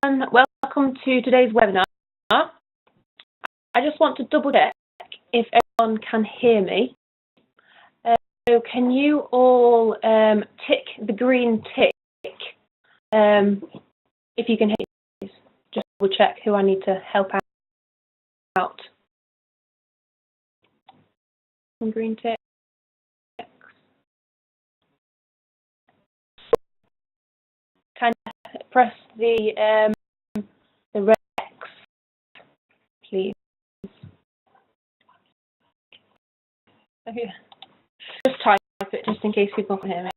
Welcome to today's webinar. I just want to double check if everyone can hear me. So can you all tick the green tick if you can hear me? Just double check who I need to help out. Green tick. Can you press the red X, please? Okay. Just type it just in case people can hear me.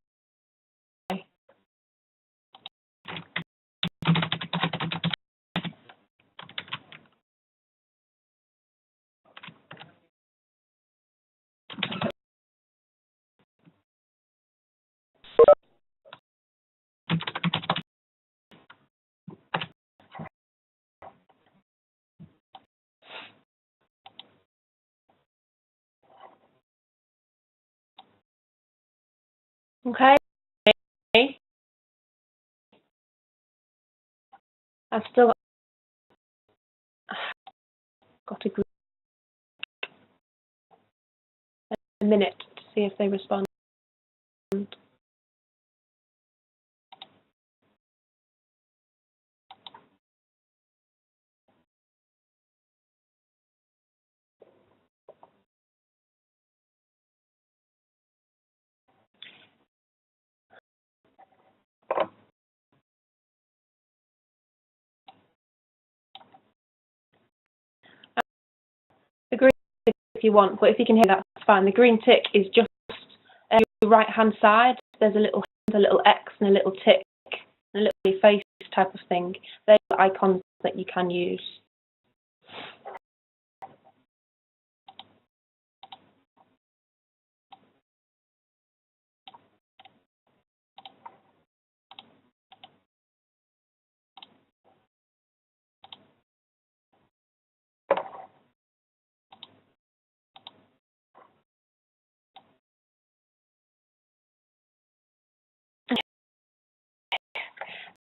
Okay. I've still got a minute to see if they respond. The green tick if you want, but if you can hear, that's fine. The green tick is just your right-hand side. There's a little X and a little tick, and a little face type of thing. They're the icons that you can use.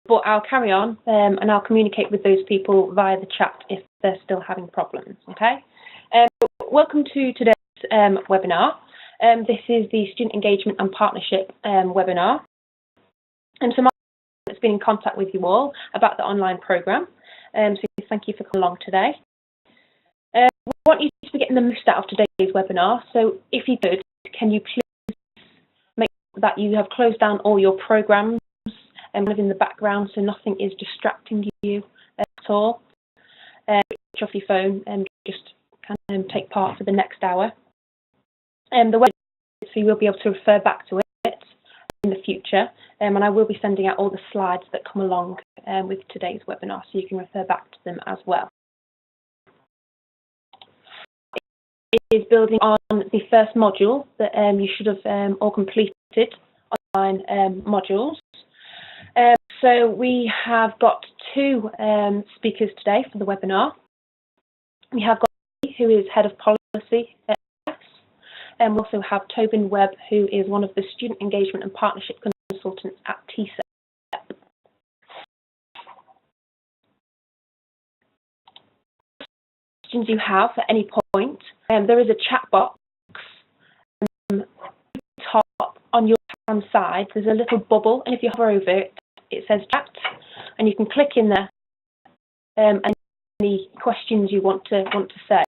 But I'll carry on and I'll communicate with those people via the chat if they're still having problems, okay? Welcome to today's webinar. This is the Student Engagement and Partnership webinar. And so Mark has been in contact with you all about the online programme, so thank you for coming along today. We want you to be getting the most out of today's webinar, so if you could, can you please make sure that you have closed down all your programmes and live in the background so nothing is distracting you at all. Switch off your phone and just kind of take part for the next hour. The website, so you will be able to refer back to it in the future, and I will be sending out all the slides that come along with today's webinar, so you can refer back to them as well. It is building on the first module that you should have all completed, online modules. So we have got two speakers today for the webinar. We have got Lee, who is Head of Policy at ES, and we also have Tobin Webb, who is one of the Student Engagement and Partnership Consultants at TSEP. Questions you have at any point, there is a chat box top on your hand side. There's a little bubble, and if you hover over it, it says chat, and you can click in there and any questions you want to say,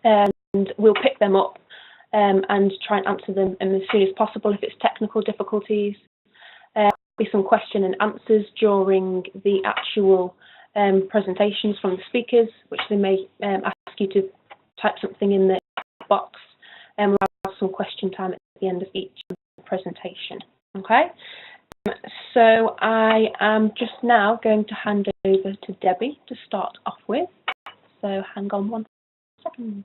and we'll pick them up and try and answer them as soon as possible. If it's technical difficulties, there'll be some question and answers during the actual presentations from the speakers, which they may ask you to type something in the box, and we'll have some question time at the end of each presentation. Okay. So I am just now going to hand over to Debbie to start off with. So hang on 1 second.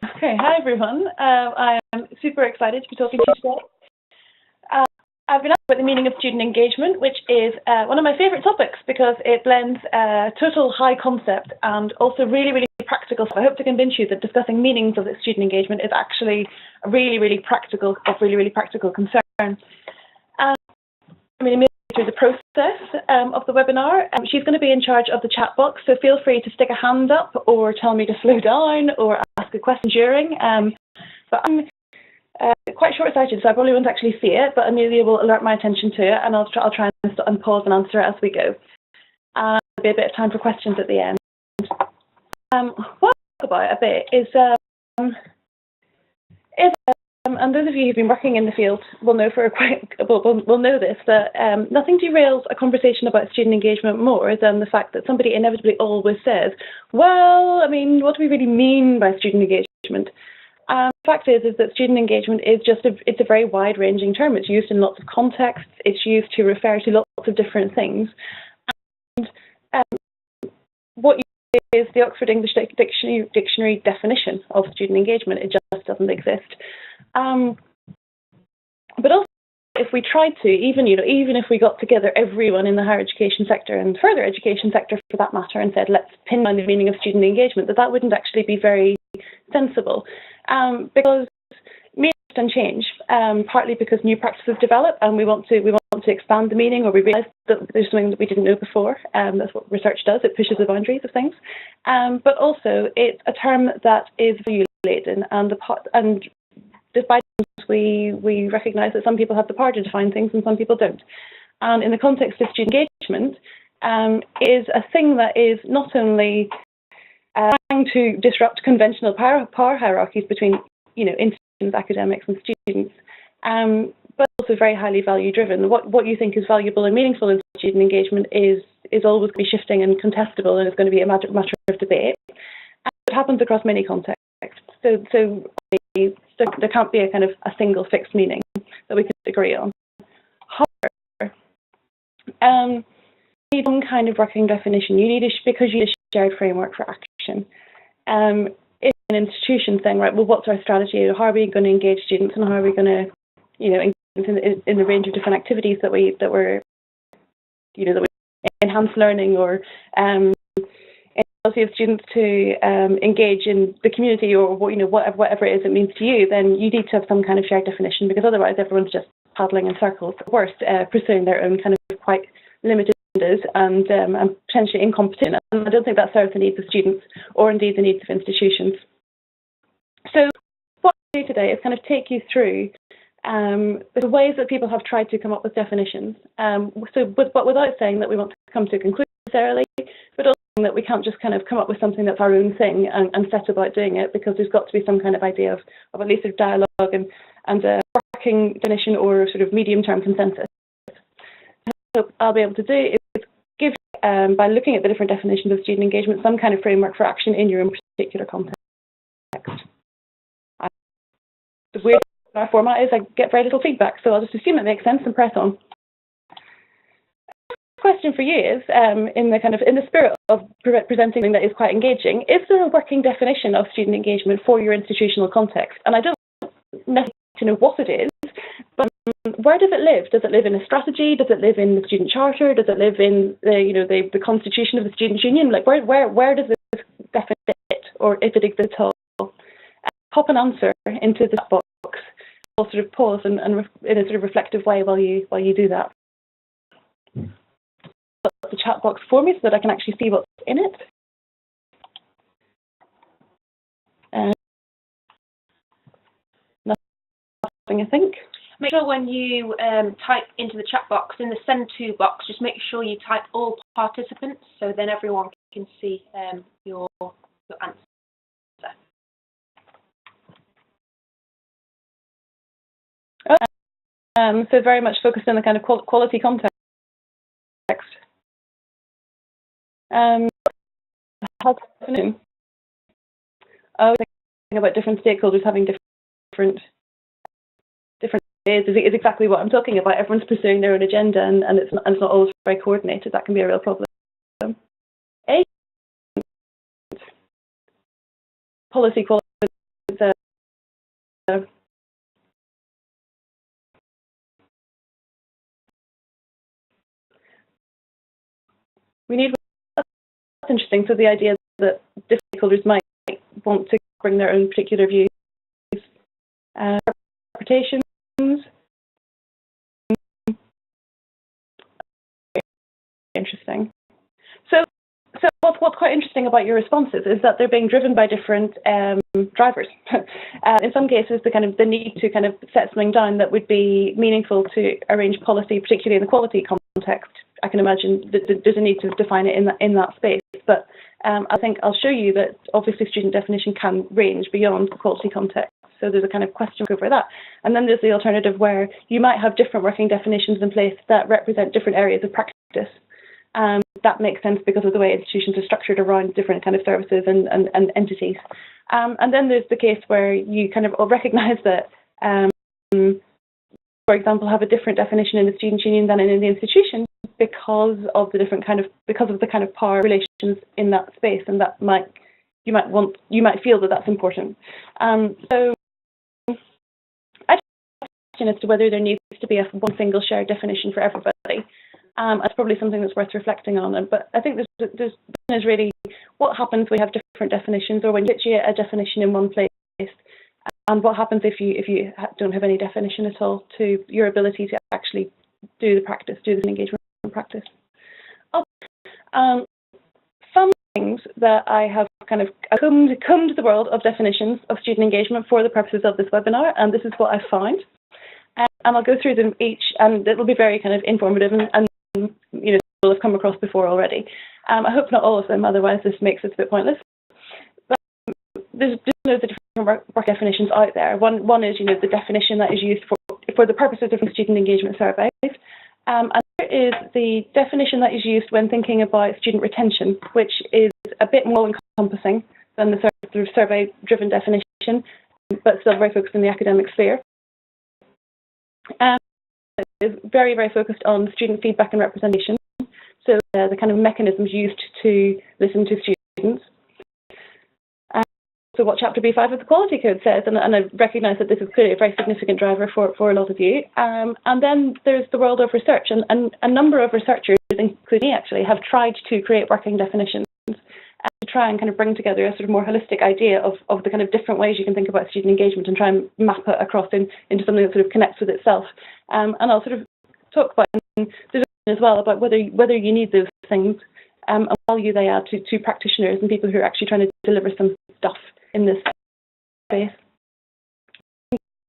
Okay, hi everyone. I am super excited to be talking to you today. I've been asked about the meaning of student engagement, which is one of my favourite topics because it blends total high concept and also really, really practical. So I hope to convince you that discussing meanings of student engagement is actually a really, really practical concern. I'm going to move through the process of the webinar. She's going to be in charge of the chat box, so feel free to stick a hand up or tell me to slow down or ask a question during. But I'm quite short-sighted, so I probably won't actually see it, but Amelia will alert my attention to it, and I'll try and pause and answer it as we go. There'll be a bit of time for questions at the end. What I'll talk about a bit is and those of you who've been working in the field will know will know this, that nothing derails a conversation about student engagement more than the fact that somebody inevitably always says, well, I mean, what do we really mean by student engagement? The fact is that student engagement is it's a very wide-ranging term. It's used in lots of contexts. It's used to refer to lots of different things. And what you see is the Oxford English Dictionary definition of student engagement. It just doesn't exist. But also, if we tried to, even if we got together everyone in the higher education sector and further education sector for that matter and said, let's pin down the meaning of student engagement, that wouldn't actually be very sensible. Because meanings can change, partly because new practices develop and we want to expand the meaning, or we realise that there's something that we didn't know before. That's what research does, it pushes the boundaries of things. But also, it's a term that is value-laden, and despite we recognise that some people have the power to define things and some people don't. And in the context of student engagement, is a thing that is not only trying to disrupt conventional power hierarchies between institutions, academics and students, but also very highly value-driven. What you think is valuable and meaningful in student engagement is always going to be shifting and contestable, and it's going to be a matter of debate. And it happens across many contexts. So there can't be a single fixed meaning that we could agree on. However, you need some kind of working definition. Because you need a shared framework for action. It's an institution saying, right, well, what's our strategy? How are we going to engage students, and how are we going to, engage in the range of different activities that we enhance learning, or of students to engage in the community, or whatever it is it means to you, then you need to have some kind of shared definition, because otherwise everyone's just paddling in circles, at worst, pursuing their own kind of quite limited agendas and potentially incompetent. And I don't think that serves the needs of students or indeed the needs of institutions. So what I do today is kind of take you through the ways that people have tried to come up with definitions. But without saying that we want to come to a conclusion necessarily, but also that we can't just kind of come up with something that's our own thing and set about doing it, because there's got to be some kind of idea of at least a dialogue and a working definition or sort of medium-term consensus. So what I'll be able to do is give, by looking at the different definitions of student engagement, some kind of framework for action in your own particular context. The weird our format is I get very little feedback, so I'll just assume it makes sense and press on. Question for you is, in the spirit of presenting something that is quite engaging, is there a working definition of student engagement for your institutional context? And I don't necessarily know what it is, but where does it live? Does it live in a strategy? Does it live in the student charter? Does it live in the constitution of the students' union? Like where does this definition fit, or if it exists at all? Pop an answer into the box. I'll sort of pause and in a sort of reflective way while you do that. The chat box for me so that I can actually see what's in it. Nothing, I think. Make sure when you type into the chat box, in the send to box, just make sure you type all participants, so then everyone can see your answer. So very much focused on the kind of quality context. Thinking about different stakeholders having different ways is exactly what I'm talking about. Everyone's pursuing their own agenda, and it's not always very coordinated. That can be a real problem. Policy quality we need, that's interesting, so the idea that different stakeholders might want to bring their own particular views, interpretations. Interesting. So what's quite interesting about your responses is that they're being driven by different drivers. In some cases, the need to kind of set something down that would be meaningful to arrange policy, particularly in the quality context. I can imagine that there's a need to define it in that space. But I think I'll show you that obviously student definition can range beyond the quality context. So there's a kind of question over that. And then there's the alternative where you might have different working definitions in place that represent different areas of practice. That makes sense because of the way institutions are structured around different kind of services and entities. And then there's the case where you kind of recognise that, for example, have a different definition in the student union than in the institution because of the different kind of power relations in that space, and that you might feel that that's important. So I question as to whether there needs to be one single shared definition for everybody. That's probably something that's worth reflecting on. But I think there's really what happens when we have different definitions, or when you situate a definition in one place, and what happens if you don't have any definition at all to your ability to actually do the engagement practice. Some things that I have kind of combed the world of definitions of student engagement for the purposes of this webinar, and this is what I found. And I'll go through them each, and it will be very kind of informative and you know, will have come across before already. I hope not all of them, otherwise this makes it a bit pointless. But there's loads of different work definitions out there. One is, you know, the definition that is used for the purposes of student engagement surveys. And there is the definition that is used when thinking about student retention, which is a bit more encompassing than the sort of survey-driven definition, but still very focused in the academic sphere. Is very, very focused on student feedback and representation. So the kind of mechanisms used to listen to students. So what Chapter B5 of the Quality Code says, and I recognise that this is clearly a very significant driver for a lot of you. And then there's the world of research, and a number of researchers, including me actually, have tried to create working definitions to try and kind of bring together a sort of more holistic idea of the kind of different ways you can think about student engagement and try and map it across into something that sort of connects with itself. And I'll sort of talk about as well about whether you need those things and value they add to practitioners and people who are actually trying to deliver some stuff in this space.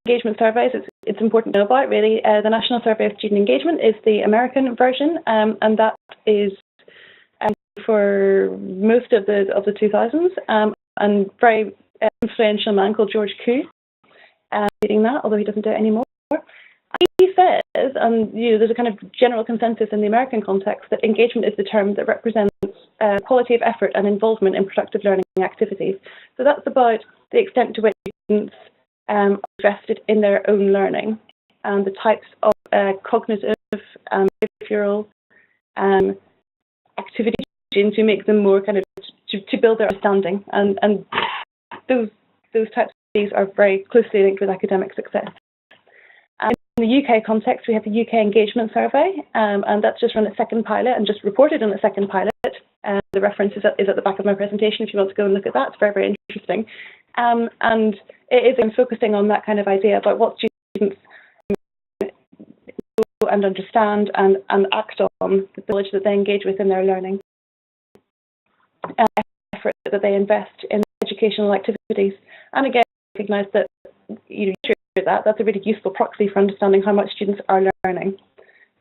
Engagement surveys, it's important to know about really. The National Survey of Student Engagement is the American version, and that is for most of the 2000s, and very influential man called George Koo leading that, although he doesn't do it anymore. He says, and you know, there's a kind of general consensus in the American context that engagement is the term that represents quality of effort and involvement in productive learning activities. So that's about the extent to which students are invested in their own learning and the types of cognitive, behavioural activities to make them more kind of to build their understanding, and those types of things are very closely linked with academic success. In the UK context, we have the UK Engagement Survey, and that's just run its second pilot and just reported on its second pilot. The reference is at the back of my presentation if you want to go and look at that. It's very, very interesting. And it is focusing on that kind of idea about what students know and understand and act on the knowledge that they engage with in their learning. Effort that they invest in educational activities. And again, recognise that that's a really useful proxy for understanding how much students are learning.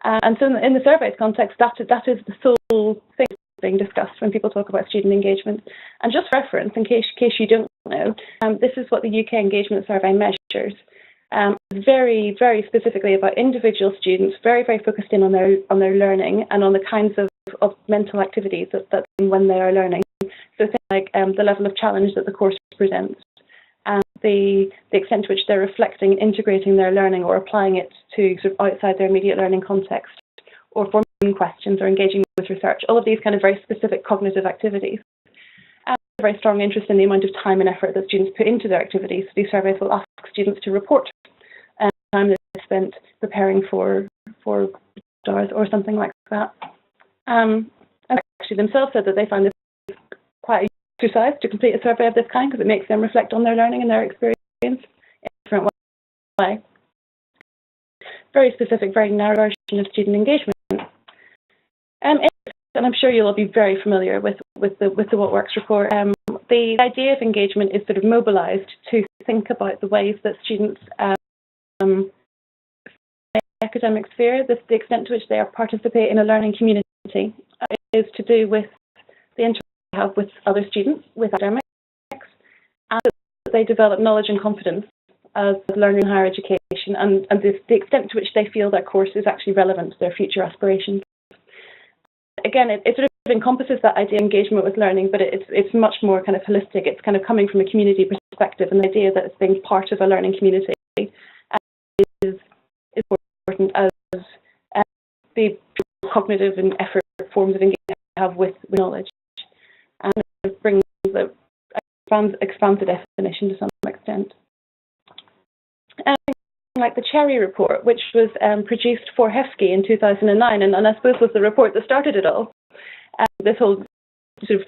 And so in the survey's context, that is the sole thing being discussed when people talk about student engagement. And just for reference, in case you don't know, this is what the UK Engagement Survey measures. Very, very specifically about individual students, very, very focused in on their learning and on the kinds of mental activities that when they are learning. So things like the level of challenge that the course presents, and the extent to which they're reflecting, integrating their learning or applying it to sort of outside their immediate learning context, or forming questions or engaging with research, all of these kind of very specific cognitive activities. And a very strong interest in the amount of time and effort that students put into their activities. These surveys will ask students to report time that they spent preparing for stars or something like that. And actually themselves said that they find this quite a exercise to complete a survey of this kind because it makes them reflect on their learning and their experience in a different way. Very specific, very narrow version of student engagement. And I'm sure you'll all be very familiar with the What Works report. The idea of engagement is sort of mobilised to think about the ways that students in the academic sphere, the extent to which they participate in a learning community, is to do with the interaction they have with other students, with academics, and that they develop knowledge and confidence as learning in higher education, and the extent to which they feel their course is actually relevant to their future aspirations. Again, it sort of encompasses that idea of engagement with learning, but it's much more kind of holistic. It's kind of coming from a community perspective, and the idea that it's being part of a learning community is important as the cognitive and effort forms of engagement we have with knowledge, and it brings expands the definition to some extent. Like the Cherry report, which was produced for HEFSCE in 2009, and I suppose was the report that started it all. This whole sort of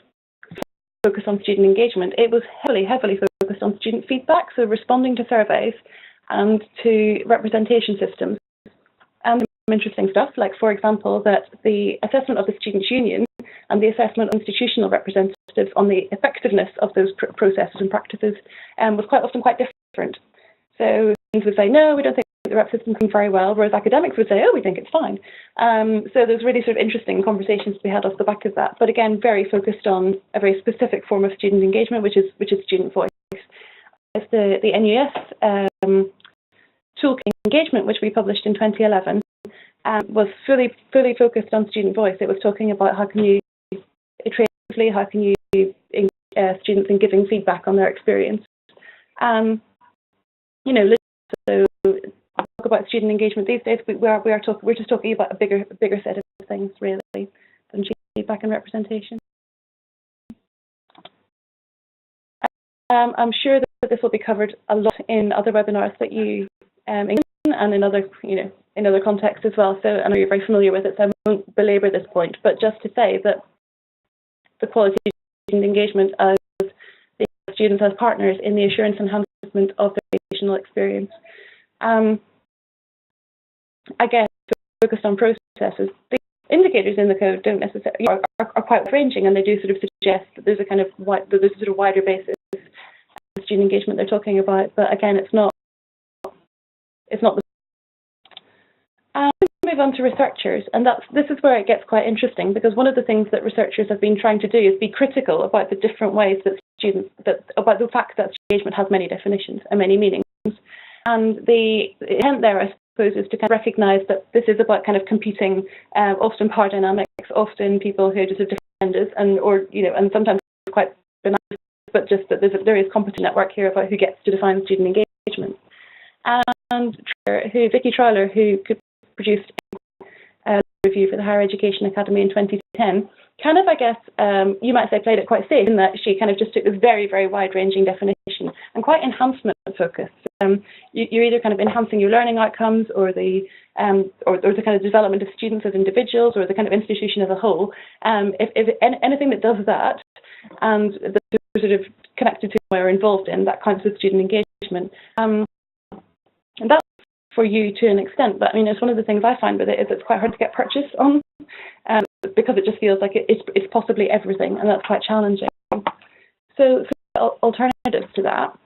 focus on student engagement. It was heavily focused on student feedback, so responding to surveys and to representation systems. And some interesting stuff, like for example, that the assessment of the Students' Union and the assessment of institutional representatives on the effectiveness of those processes and practices was quite often quite different. So students would say, no, we don't think the rep system's going very well, whereas academics would say, oh, we think it's fine. So there's really sort of interesting conversations to be had off the back of that. But again, very focused on a very specific form of student engagement, which is student voice. It's the NUS toolkit engagement, which we published in 2011, was fully focused on student voice. It was talking about how can you iteratively, how can you engage students in giving feedback on their experience. You know, so talk about student engagement these days. We're just talking about a bigger set of things really than feedback and representation. I'm sure that this will be covered a lot in other webinars that you and in other in other contexts as well. So I know you're very familiar with it, so I won't belabor this point. But just to say that the quality of student engagement as the students as partners in the assurance enhancement of their educational experience. Again, focused on processes. The indicators in the code don't necessarily are quite ranging, and they do sort of suggest that there's a kind of wider basis of student engagement they're talking about. But again, it's not. Move on to researchers, and this is where it gets quite interesting, because one of the things that researchers have been trying to do is be critical about the different ways that about the fact that engagement has many definitions and many meanings. And the intent there, I suppose, is to kind of recognise that this is about kind of competing, often power dynamics, often people who are just different genders, and sometimes quite benign, but just that there is competent network here about who gets to define student engagement. And Vicky Trowler, who produced a review for the Higher Education Academy in 2010, kind of, I guess, you might say played it quite safe in that she kind of just took this very, very wide-ranging definition and quite enhancement focused. You're either kind of enhancing your learning outcomes or the kind of development of students as individuals or the kind of institution as a whole. If anything that does that and that's sort of connected to or involved in, that counts as student engagement. And that's for you to an extent, but I mean, it's one of the things I find with it is it's quite hard to get purchase on, because it just feels like it's possibly everything, and that's quite challenging. So alternatives to that,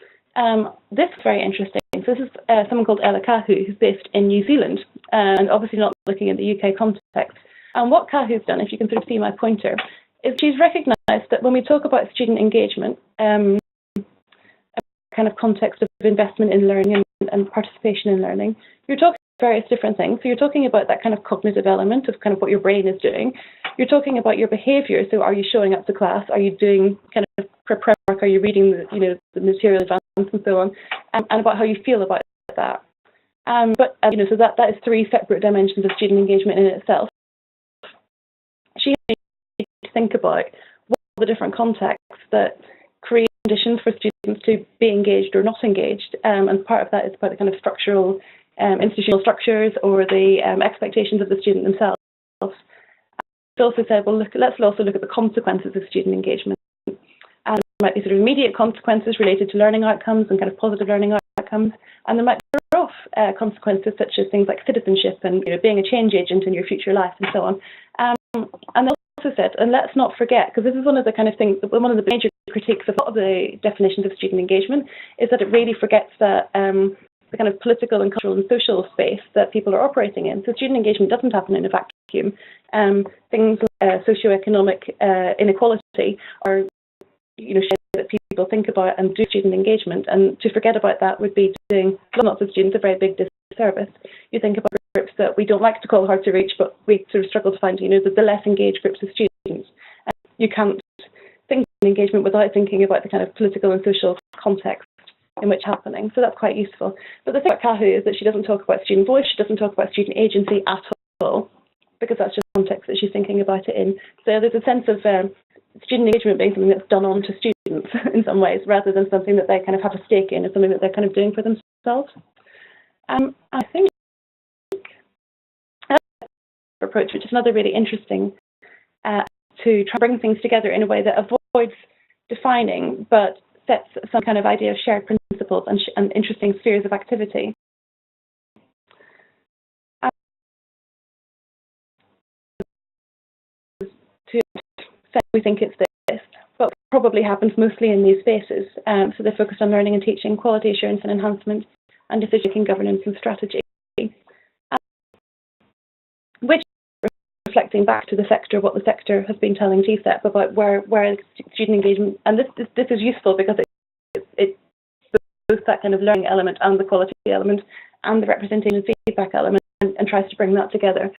this is very interesting. So this is someone called Ella Kahu, who's based in New Zealand, and obviously not looking at the UK context. And what Kahu's done, if you can sort of see my pointer, is she's recognised that when we talk about student engagement, a kind of context of investment in learning and participation in learning, you're talking about various different things. So you're talking about that kind of cognitive element of kind of what your brain is doing. You're talking about your behaviour. So are you showing up to class? Are you doing kind of prep work? Are you reading the material advance and so on? And about how you feel about that. So that is three separate dimensions of student engagement in itself. She has to think about what are the different contexts that create conditions for students to be engaged or not engaged, and part of that is about the kind of structural, institutional structures or the expectations of the student themselves. We also said, well, let's also look at the consequences of student engagement. And there might be sort of immediate consequences related to learning outcomes and kind of positive learning outcomes, and there might be off consequences such as things like citizenship and being a change agent in your future life and so on. And they also said, and let's not forget, because this is one of the kind of things, one of the major critiques of a lot of the definitions of student engagement, is that it really forgets that the kind of political and cultural and social space that people are operating in. So student engagement doesn't happen in a vacuum. Things like socioeconomic inequality are, that people think about and do student engagement, and to forget about that would be doing lots of students a very big disservice. You think about groups that we don't like to call hard to reach, but we sort of struggle to find, the less engaged groups of students. You can't think of engagement without thinking about the kind of political and social context in which it's happening. So that's quite useful. But the thing about Kahu is that she doesn't talk about student voice, she doesn't talk about student agency at all, because that's just the context that she's thinking about it in. So there's a sense of student engagement being something that's done on to students in some ways, rather than something that they kind of have a stake in, or something that they're kind of doing for themselves. I think approach, which is another really interesting, to try to bring things together in a way that avoids defining, but sets some kind of idea of shared principles and interesting spheres of activity. To say we think it's this, but probably happens mostly in these spaces. So they're focused on learning and teaching, quality assurance and enhancement, and decision-making, governance and strategy. Which, reflecting back to the sector, what the sector has been telling GCSEP about where student engagement, and this is useful because it both that kind of learning element and the quality element and the representation and feedback element, and tries to bring that together.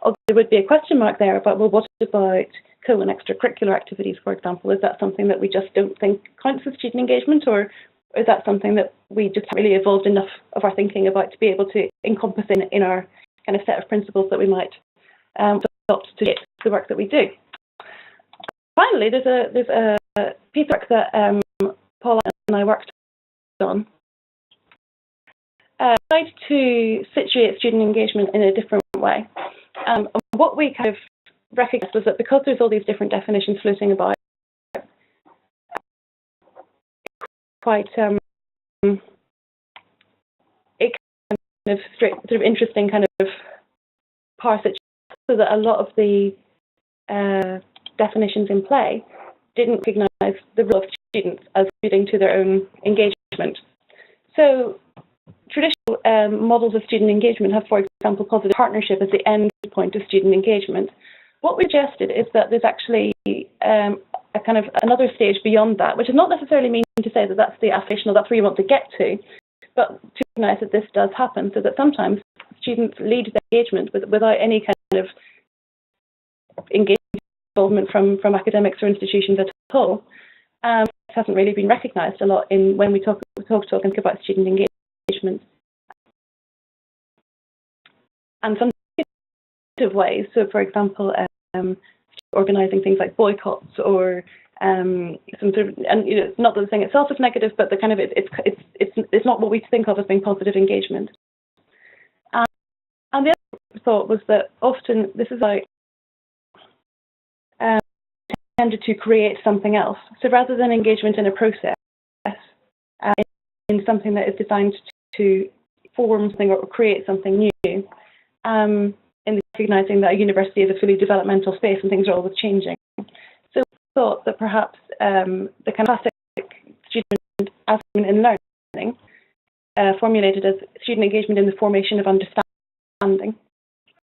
Although there would be a question mark there about, well, what about co and extracurricular activities, for example? Is that something that we just don't think counts as student engagement, or is that something that we just haven't really evolved enough of our thinking about to be able to encompass in our kind of set of principles that we might adopt to get the work that we do? Finally, there's a piece of work that Paula and I worked on, tried to situate student engagement in a different way. What we kind of recognised was that because there's all these different definitions floating about, quite it kind of sort of interesting kind of parse it, so that a lot of the definitions in play didn't recognise the role of students as leading to their own engagement. So traditional models of student engagement have, for example, positive partnership as the end point of student engagement. What we suggested is that there's actually a kind of another stage beyond that, which is not necessarily meaning to say that that's the aspirational, that's where you want to get to, but to recognise that this does happen, so that sometimes students lead their engagement without any kind of involvement from academics or institutions at all. This hasn't really been recognised a lot in when we talk and think about student engagement. And some creative ways, so for example, organising things like boycotts or some sort of, and not that the thing itself is negative, but the kind of it's not what we think of as being positive engagement. And the other thought was that often this is like tended to create something else. So rather than engagement in a process, in something that is designed to form something or create something new, in recognising that a university is a fully developmental space and things are always changing. So we thought that perhaps the kind of classic student assessment in learning formulated as student engagement in the formation of understanding.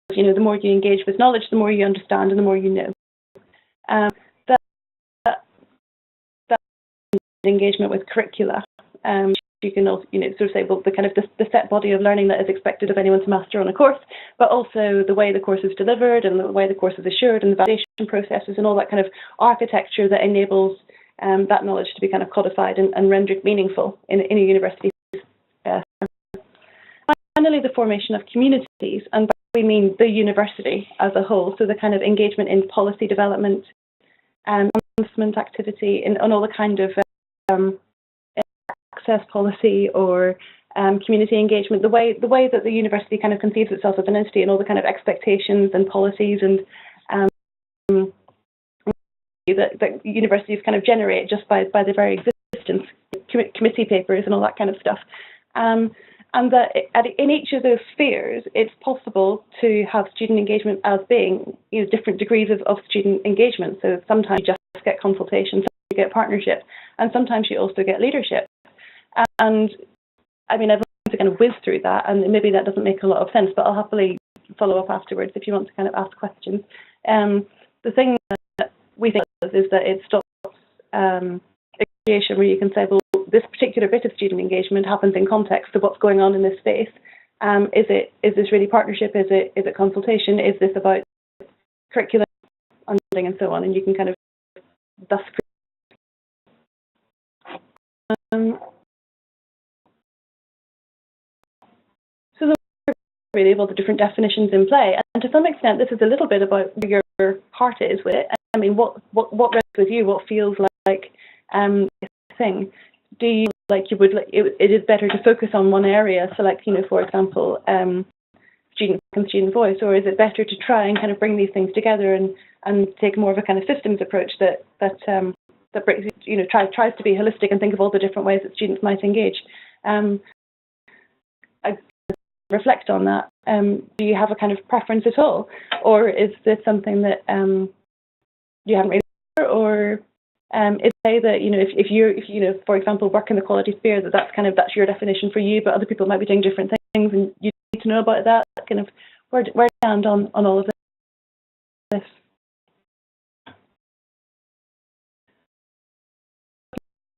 The more you engage with knowledge, the more you understand and the more you know. That engagement with curricula, you can also, sort of say, well, the kind of the set body of learning that is expected of anyone to master on a course, but also the way the course is delivered and the way the course is assured and the validation processes and all that kind of architecture that enables that knowledge to be kind of codified and rendered meaningful in a university. Finally, the formation of communities, and by that we mean the university as a whole, so the kind of engagement in policy development and announcement activity and all the kind of access policy or community engagement, the way that the university kind of conceives itself as an entity, and all the kind of expectations and policies and that universities kind of generate just by the very existence, committee papers and all that kind of stuff. And that in each of those spheres, it's possible to have student engagement as being, you know, different degrees of student engagement. So sometimes you just get consultation, sometimes you get partnership, and sometimes you also get leadership. And I mean, I've to kind of whiz through that, and maybe that doesn't make a lot of sense, but I'll happily follow up afterwards if you want to kind of ask questions. The thing that we think is that it stops negotiation, where you can say, well, this particular bit of student engagement happens in context of what's going on in this space. Is this really partnership? Is it consultation? Is this about curriculum funding and so on? And you can kind of thus so there's really all the different definitions in play, and to some extent this is a little bit about where your heart is with it. I mean, what resonates with you? What feels like thing? Do you like you would like it is better to focus on one area, so like, you know, for example, student and student voice, or is it better to try and kind of bring these things together and take more of a kind of systems approach that brings, you know, tries to be holistic and think of all the different ways that students might engage? I reflect on that. Do you have a kind of preference at all, or is this something that you haven't really, or is say that, you know, if you know, for example, work in the quality sphere, that's your definition for you, but other people might be doing different things, and you need to know about that. Kind of where do you stand on all of this?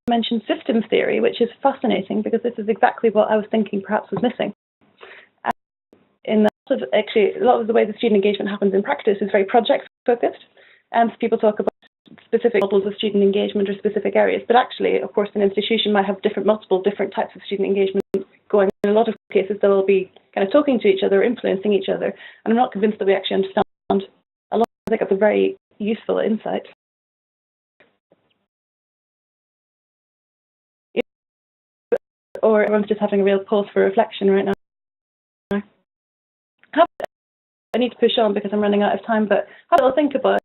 I mentioned systems theory, which is fascinating because this is exactly what I was thinking perhaps was missing. In that, actually, a lot of the way the student engagement happens in practice is very project focused, and people talk about specific models of student engagement or specific areas, but actually, of course, an institution might have multiple different types of student engagement going. In a lot of cases, they'll be kind of talking to each other, influencing each other, and I'm not convinced that we actually understand a lot. I think that's a very useful insight. Or everyone's just having a real pause for reflection right now. I need to push on because I'm running out of time, but have a little think about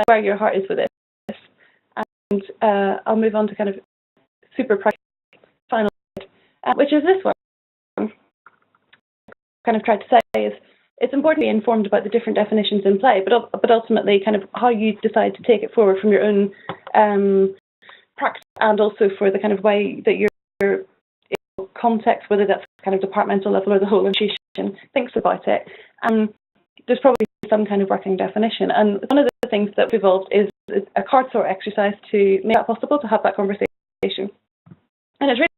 where your heart is with this, and I'll move on to kind of super final, which is this one. Kind of tried to say is it's important to be informed about the different definitions in play, but ultimately kind of how you decide to take it forward from your own practice, and also for the kind of way that your context, whether that's kind of departmental level or the whole institution, thinks about it. There's probably some kind of working definition, and one of the things that we've evolved is a card sort exercise to make that possible, to have that conversation. And it's really,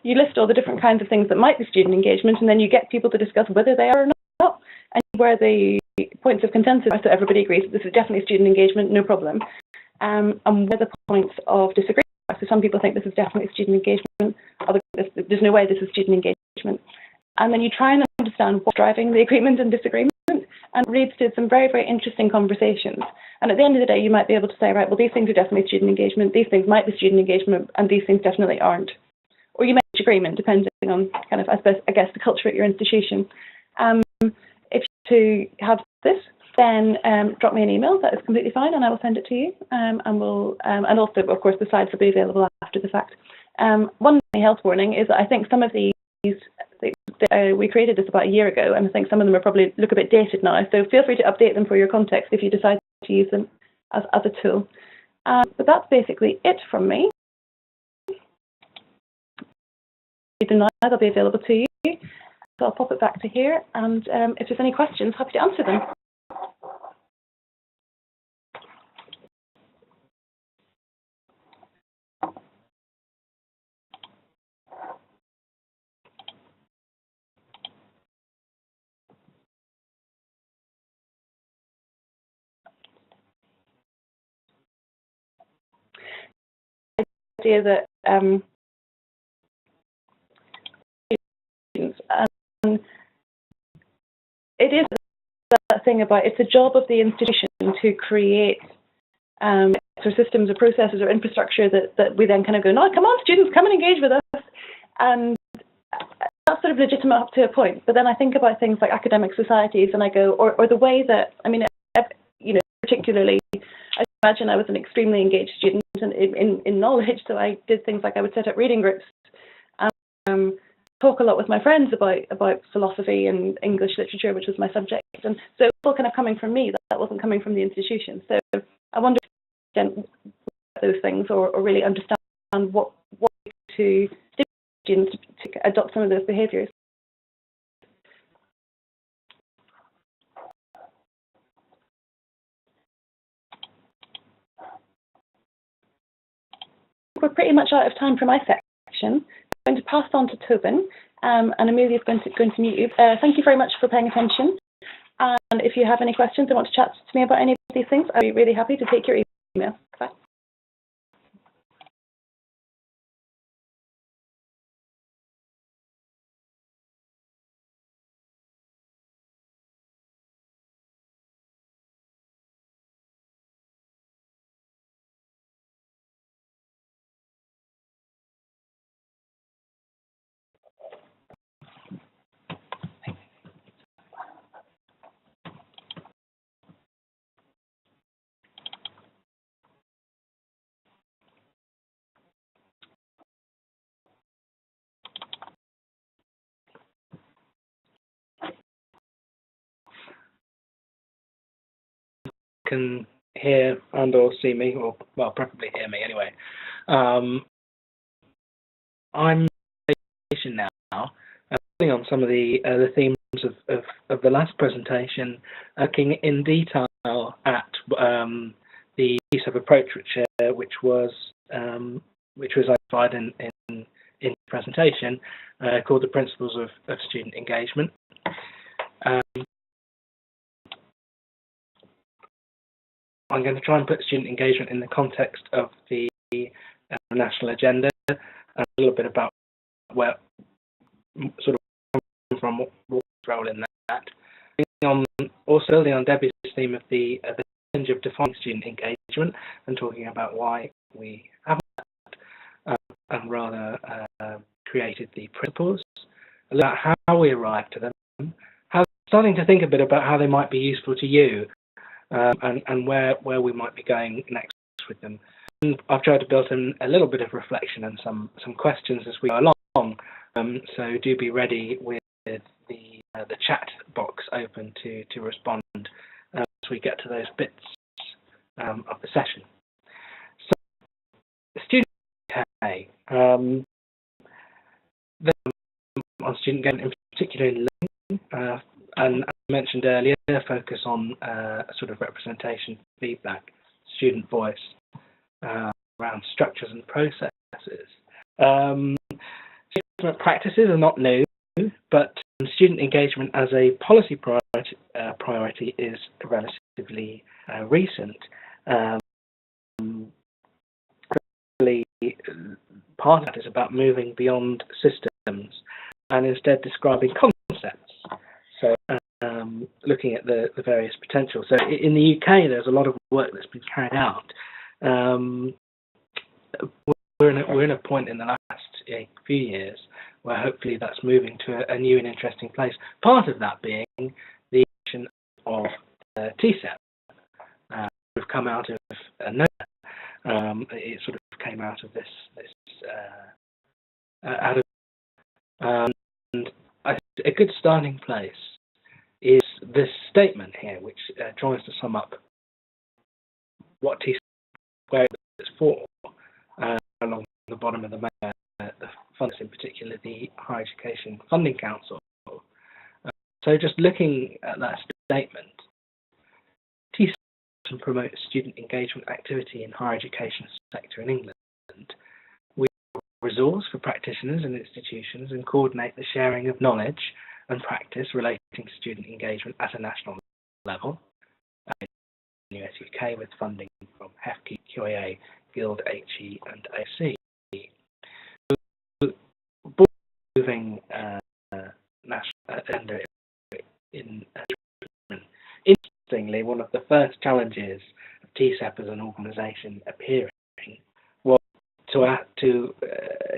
you list all the different kinds of things that might be student engagement, and then you get people to discuss whether they are or not, and where the points of consensus are, so everybody agrees that this is definitely student engagement, no problem, and where the points of disagreement are. So some people think this is definitely student engagement, others, there's no way this is student engagement. And then you try and understand what's driving the agreement and disagreement, and it leads to some very, very interesting conversations. And at the end of the day, you might be able to say, right, well, these things are definitely student engagement, these things might be student engagement, and these things definitely aren't. Or you may reach agreement, depending on kind of, I guess, the culture at your institution. If you have this, then drop me an email. That is completely fine, and I will send it to you. And also, of course, the slides will be available after the fact. One health warning is that I think some of these, we created this about a year ago, and I think some of them are probably look a bit dated now. So feel free to update them for your context if you decide to use them as a tool. But that's basically it from me. They'll be available to you. So I'll pop it back to here, and if there's any questions, happy to answer them. Idea that it is that thing about it's a job of the institution to create or systems or processes or infrastructure that we then kind of go, no, come on, students, come and engage with us. And that's sort of legitimate up to a point. But then I think about things like academic societies, and I go, or the way that, I mean, you know, particularly, I imagine I was an extremely engaged student in knowledge, so I did things like I would set up reading groups, talk a lot with my friends about philosophy and English literature, which was my subject, and so it was all kind of coming from me. That wasn't coming from the institution. So I wonder those things, or really understand what to students to adopt some of those behaviours. We're pretty much out of time for my section. I'm going to pass on to Tobin, and Amelia's going to mute you. Thank you very much for paying attention. And if you have any questions or want to chat to me about any of these things, I'd be really happy to take your email. Bye. Can hear and or see me, or well, preferably hear me anyway. I'm now building on some of the themes of the last presentation, looking in detail at the TSEP approach, which was identified in the presentation, called the Principles of Student Engagement. I'm going to try and put student engagement in the context of the national agenda, and a little bit about where sort of from what's role in that. Also building on Debbie's theme of the challenge of defining student engagement and talking about why we haven't and rather created the principles, about how we arrived to them, starting to think a bit about how they might be useful to you. And where we might be going next with them. And I've tried to build in a little bit of reflection and some questions as we go along. So do be ready with the chat box open to respond as we get to those bits of the session. So student pay, on student engagement, in particular in learning, and as I mentioned earlier, focus on sort of representation, feedback, student voice, around structures and processes. Student practices are not new, but student engagement as a policy priority is relatively recent. Part of that is about moving beyond systems and instead describing concepts. So looking at the various potentials. So in the UK, there's a lot of work that's been carried out. We're in a point in the last few years where hopefully that's moving to a new and interesting place. Part of that being the action of TSEP. We've come out of it sort of came out of this and I think a good starting place is this statement here, which tries to sum up what TSEP is for, along the bottom of the funds, in particular the Higher Education Funding Council. So just looking at that statement, TSEP promotes student engagement activity in higher education sector in England. We resource for practitioners and institutions and coordinate the sharing of knowledge and practice relating to student engagement at a national level. In US UK with funding from HEFCE, QAA, Guild, HE and AC. Moving national agenda in interestingly, one of the first challenges of TSEP as an organisation appearing was to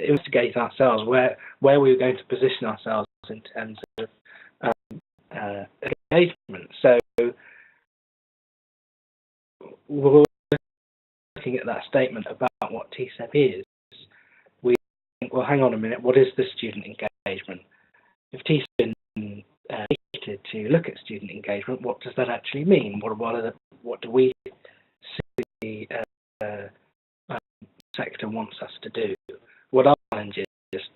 investigate ourselves where we were going to position ourselves in terms of engagement. So we're looking at that statement about what TSEP is. We think, well, hang on a minute, what is the student engagement? If TSEP has been created to look at student engagement, what does that actually mean? What do we see the sector wants us to do? What are the challenges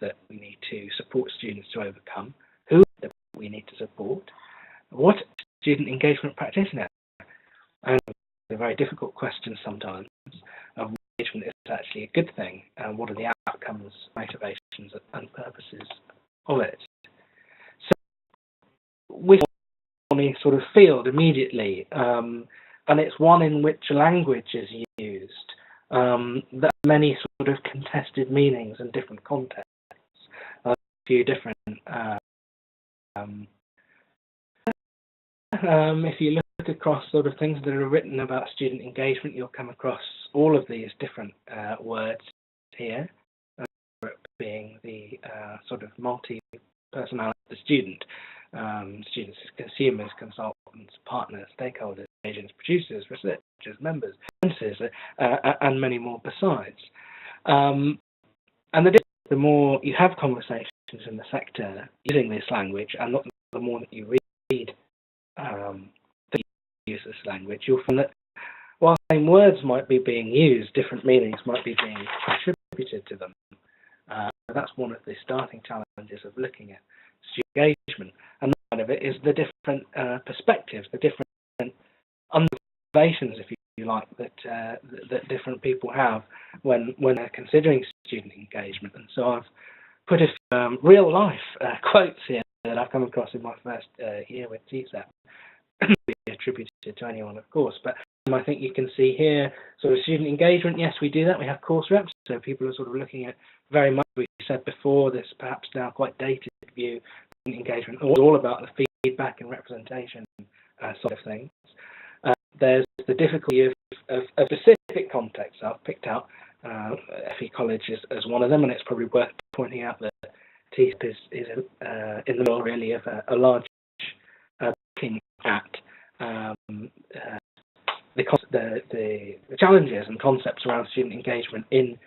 that we need to support students to overcome? Who do we need to support? What is student engagement practice now? And a very difficult question sometimes of engagement is actually a good thing, and what are the outcomes, motivations and purposes of it. So we on a sort of field immediately, and it's one in which language is used, that many sort of contested meanings and different contexts, a few different if you look across sort of things that are written about student engagement, you'll come across all of these different words here, being the sort of multi-personality of the student, students as consumers, consultants, partners, stakeholders, agents, producers, researchers, members, and many more besides. And the more you have conversations in the sector using this language, and the more that you read that use this language, you'll find that while the same words might be being used, different meanings might be being attributed to them. That's one of the starting challenges of looking at student engagement. And part of it is the different perspectives, the different observations, if you like, that different people have when they're considering student engagement. And so I've put a real life quotes here that I've come across in my first year with TSEP, be attributed to anyone, of course, but I think you can see here sort of student engagement. Yes, we do that. We have course reps, so people are sort of looking at very much, we said before, this perhaps now quite dated view, student engagement, all about the feedback and representation side of things. There's the difficulty of specific contexts. I've picked out FE College as one of them, and it's probably worth pointing out that TSEP is in the middle really of a large looking at the challenges and concepts around student engagement in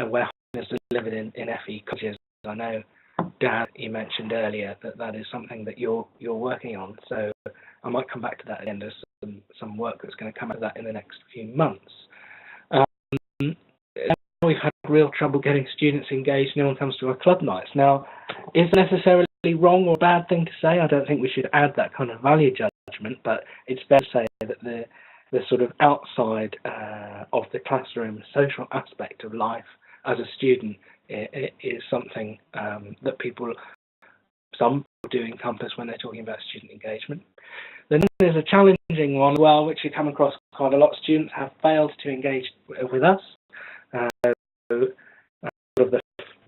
where is delivered in FE colleges. I know, Dan, you mentioned earlier that is something that you're working on, so I might come back to that again. There's some work that's going to come out of that in the next few months. We've had real trouble getting students engaged when it comes to our club nights. Now, is it necessarily wrong or bad thing to say? I don't think we should add that kind of value judgment, but it's fair to say that the sort of outside of the classroom social aspect of life as a student is something that some do encompass when they're talking about student engagement. Then there's a challenging one, well, which you come across quite a lot. Students have failed to engage with us. Sort of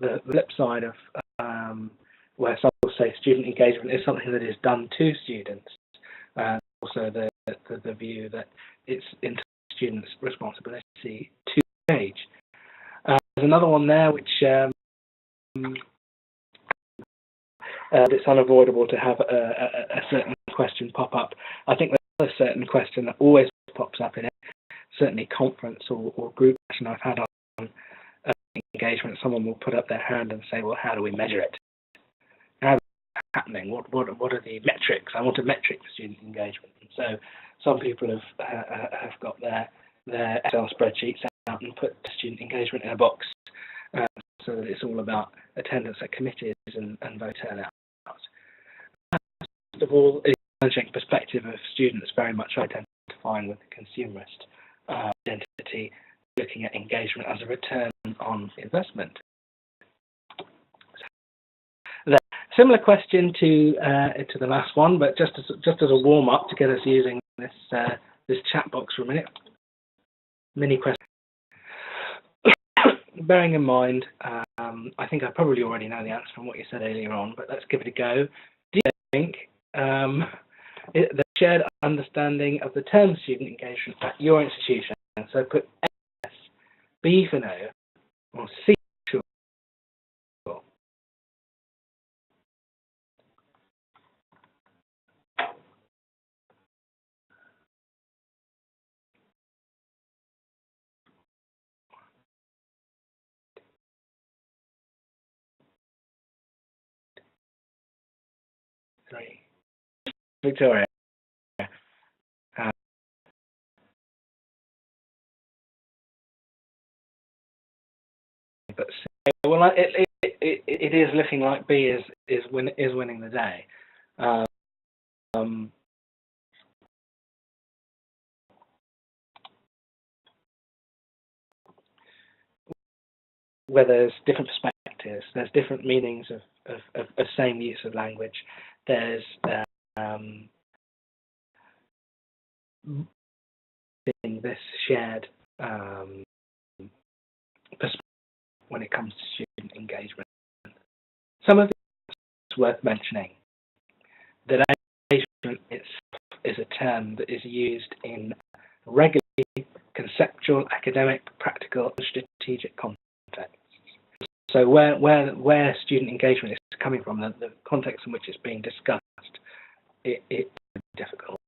the flip side of where some will say student engagement is something that is done to students, and also the view that it's into students' responsibility to engage. There's another one there which it's unavoidable to have a certain question pop up. I think there's a certain question that always pops up in it, certainly conference or group session I've had on engagement. Someone will put up their hand and say, well, how do we measure it? How is it happening? What are the metrics? I want a metric for student engagement. And so some people have got their Excel spreadsheets out and put student engagement in a box, so that it's all about attendance at committees and vote turnout. First of all, the challenging perspective of students very much identifying with the consumerist identity, looking at engagement as a return on investment. Similar question to the last one, but just as a warm up to get us using this chat box for a minute. Mini question. Bearing in mind, I think I probably already know the answer from what you said earlier on, but let's give it a go. Do you think the shared understanding of the term student engagement at your institution, so put S, B for no, or C for sure, 3. Victoria. But well, it is looking like B is winning the day. Where there's different perspectives, there's different meanings of same use of language. There's this shared perspective when it comes to student engagement. Some of it's worth mentioning that engagement is a term that is used in regularly conceptual, academic, practical, and strategic contexts. So where student engagement is coming from, the context in which it's being discussed, it's difficult.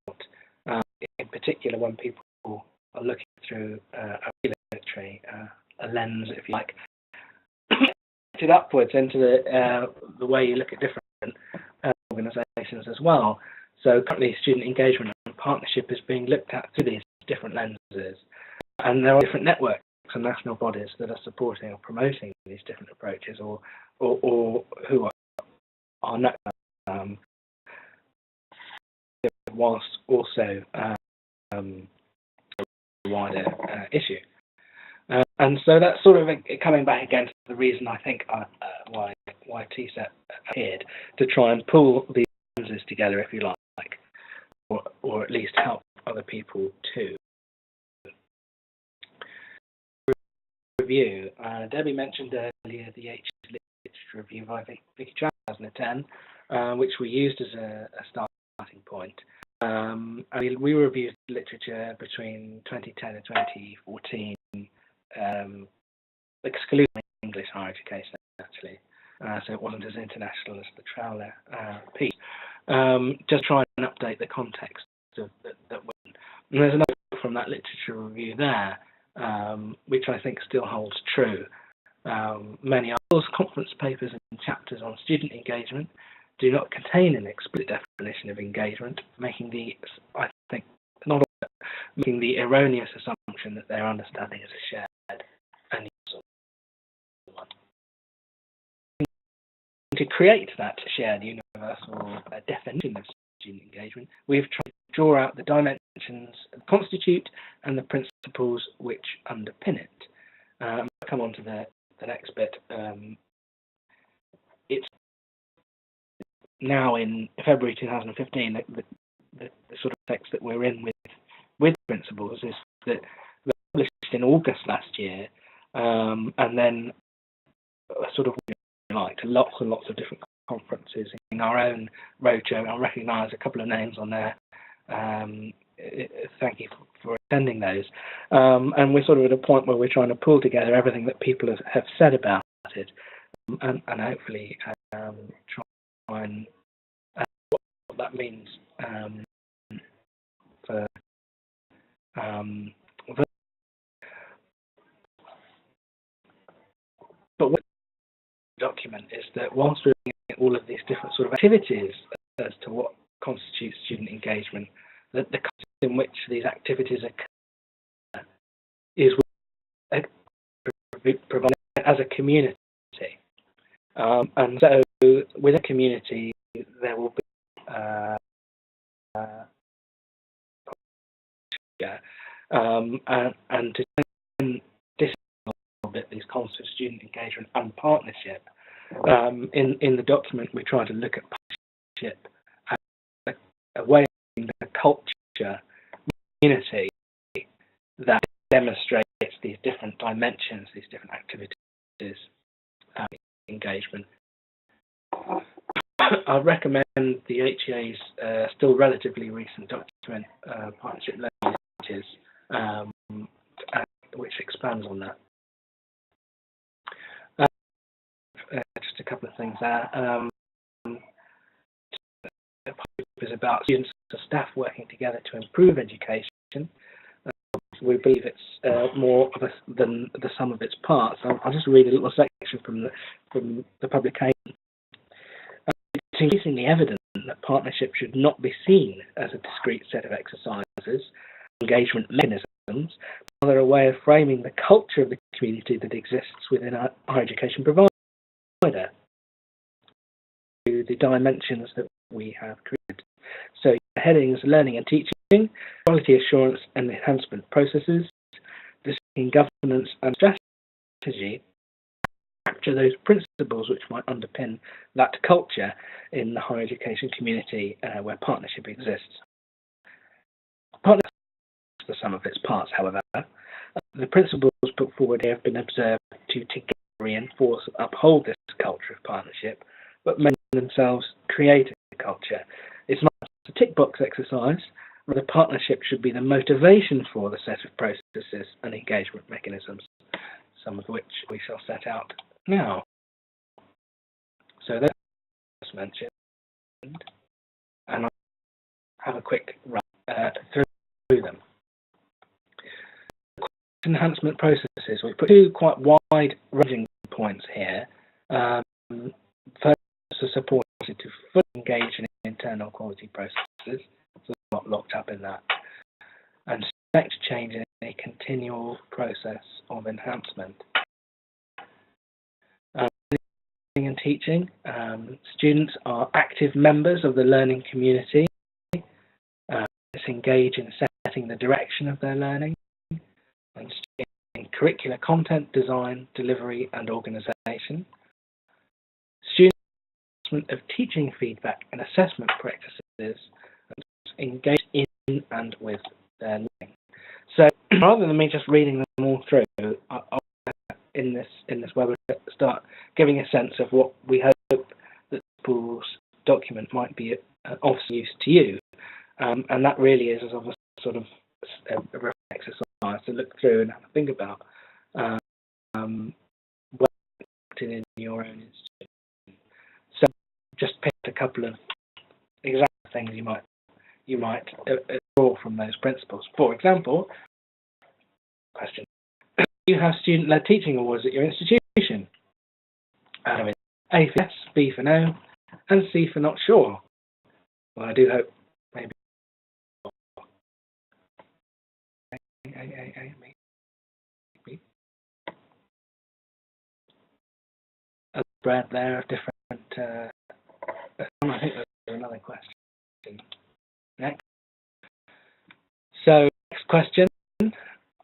In particular, when people are looking through a regulatory a lens, if you like, it upwards into the way you look at different organisations as well. So currently, student engagement and partnership is being looked at through these different lenses, and there are different networks and national bodies that are supporting or promoting these different approaches, or who are not, whilst also a wider issue. And so that's sort of coming back again to the reason I think why TSET appeared, to try and pull these lenses together, if you like, or at least help other people too. Review. Debbie mentioned earlier the HE Literature Review by Vicky 2010, which we used as a starting point. We reviewed literature between 2010 and 2014, excluding English higher education, actually. So it wasn't as international as the Trowler piece. Just trying to update the context of that went. And there's another from that literature review there, which I think still holds true. Many others, conference papers and chapters on student engagement do not contain an explicit definition of engagement, making the erroneous assumption that their understanding is a shared and useful one. To create that shared universal definition of student engagement, we've tried to draw out the dimensions that constitute and the principles which underpin it. I'll come on to the next bit. It's now in February 2015, the sort of text that we're in with principles is that they were published in August last year, and then sort of to lots and lots of different conferences in our own roadshow. I'll recognise a couple of names on there. Thank you for attending those. And we're sort of at a point where we're trying to pull together everything that people have said about it, and hopefully try and what that means for but what the document is that whilst we're looking at all of these different sort of activities as to what constitutes student engagement, that the context in which these activities occur is provided as a community. And so with a community, there will be and to distinguish a little bit these concepts of student engagement and partnership, in the document we try to look at partnership as a way of the culture community that demonstrates these different dimensions, these different activities, engagement. I recommend the HEA's still relatively recent document, Partnership Languages, which expands on that. Just a couple of things there. Is about students and staff working together to improve education. We believe it's more of than the sum of its parts. I'll just read a little section from the publication. It's increasingly evident that partnership should not be seen as a discrete set of exercises, engagement mechanisms, but rather a way of framing the culture of the community that exists within our higher education provider, to the dimensions that we have created. So headings: learning and teaching, quality assurance and enhancement processes, discussing governance and strategy, capture those principles which might underpin that culture in the higher education community where partnership exists. Partnership is the sum of its parts, however. The principles put forward here have been observed to together reinforce and uphold this culture of partnership, but many themselves create a culture. It's not a tick box exercise. The partnership should be the motivation for the set of processes and engagement mechanisms, some of which we shall set out now. So those just mentioned, and I'll have a quick run through them. Enhancement processes. We put two quite wide-ranging points here. First, are supported to fully engage in internal quality processes, so not locked up in that, and expect change in a continual process of enhancement. Learning and teaching. Students are active members of the learning community. Let's engage in setting the direction of their learning, and in curricular content, design, delivery, and organisation. Students of teaching feedback and assessment practices, and engage in and with their learning. So rather than me just reading them all through, I'll in this webinar start giving a sense of what we hope that Paul's document might be of use to you, and that really is of a sort of a exercise to look through and have a think about what in your own institution. So just pick a couple of exact things you might draw from those principles. For example, question: do you have student-led teaching awards at your institution? A for yes, B for no, and C for not sure. Well, I do hope maybe a spread there of different. I think there's another question. Next. So next question: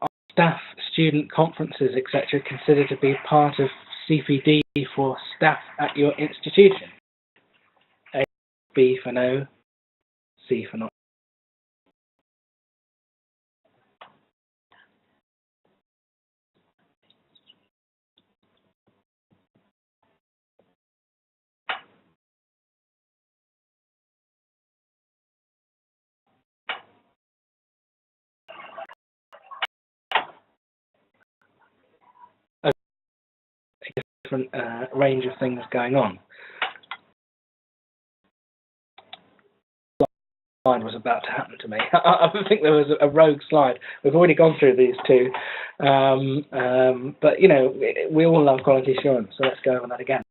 are staff, student conferences, etc., considered to be part of CPD for staff at your institution? A, B for no, C for not. Different range of things going on. Slide was about to happen to me. I think there was a rogue slide. We've already gone through these two, but you know, we all love quality assurance, so let's go over that again.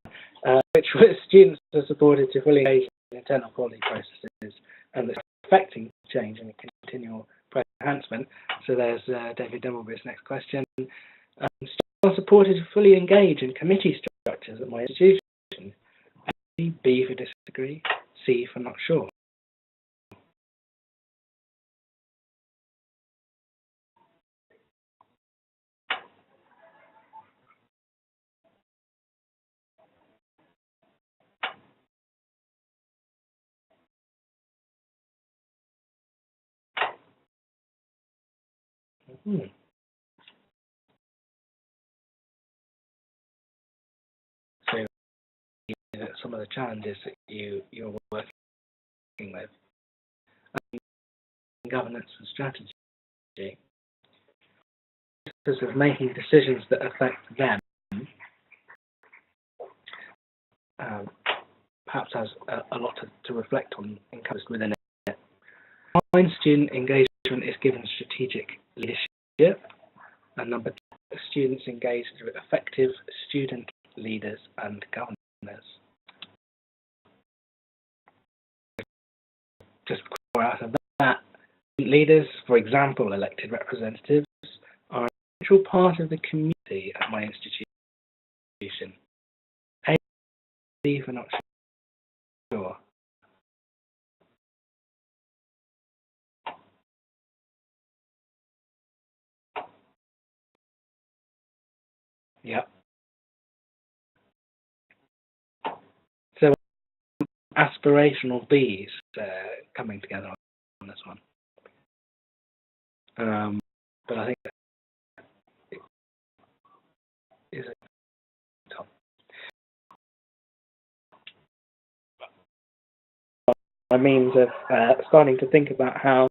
Which was students are supported to fully engage in internal quality processes and affecting change and continual enhancement. So there's David Dimbleby's next question. Are supported to fully engage in committee structures at my institution? A, B for disagree, C for not sure. So some of the challenges that you're working with. Governance and strategy. Because of making decisions that affect them, perhaps has a lot to reflect on encompassed within it. Online student engagement is given strategic leadership, and number two, students engaged with effective student leaders and governors. just core out of that, leaders, for example, elected representatives, are an essential part of the community at my institution. If we're not sure. Yep. So aspirational Bs coming together on this one. But I think that is a top. By means of starting to think about how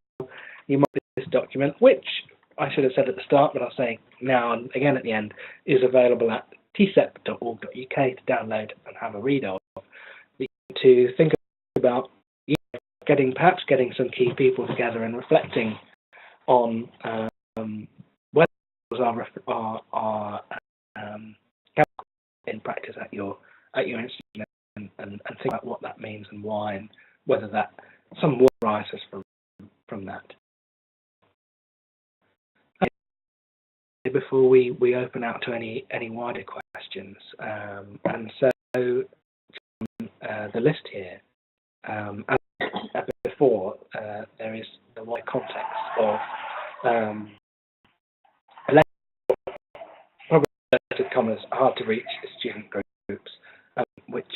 you might this document, which I should have said at the start, but I'll say now and again at the end, is available at tsep.org.uk to download and have a read of. To think about perhaps getting some key people together and reflecting on whether are in practice at your institution and think about what that means and why, and whether that some work arises from that. Before we open out to any wider questions, and so the list here, as before, there is the wider context of probably inverted commas hard to reach student groups, which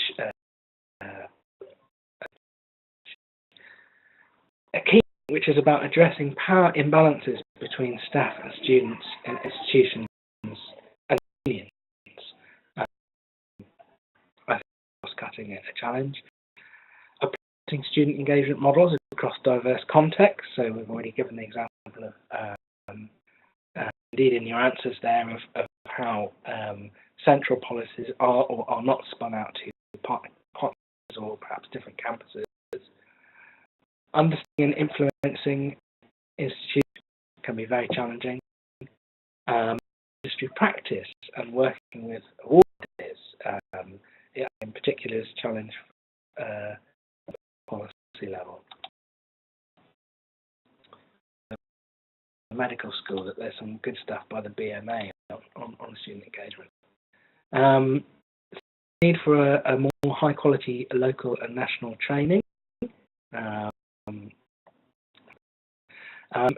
a key which is about addressing power imbalances between staff and students in institutions and unions. I think cross-cutting is a challenge. Approaching student engagement models across diverse contexts. So we've already given the example of, indeed in your answers there, of how central policies are or are not spun out to partners or perhaps different campuses. Understanding and influencing institutions can be very challenging. Industry practice and working with auditors, in particular, is a challenge policy level. The medical school, that there's some good stuff by the BMA on student engagement. Need for a more high quality local and national training.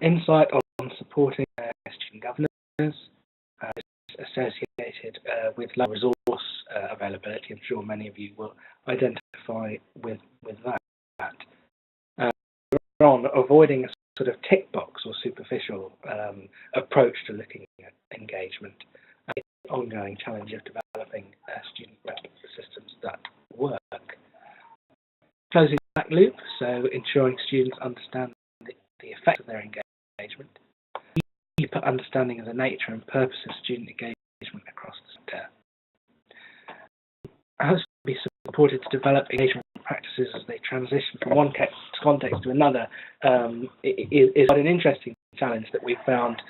Insight on supporting student governors associated with low resource availability. I'm sure many of you will identify with that. On avoiding a sort of tick box or superficial approach to looking at engagement, and the ongoing challenge of developing student systems that work. Closing the back loop, so ensuring students understand the effect of their engagement, deeper understanding of the nature and purpose of student engagement across the sector. How to be supported to develop engagement practices as they transition from one context to another is quite an interesting challenge that we found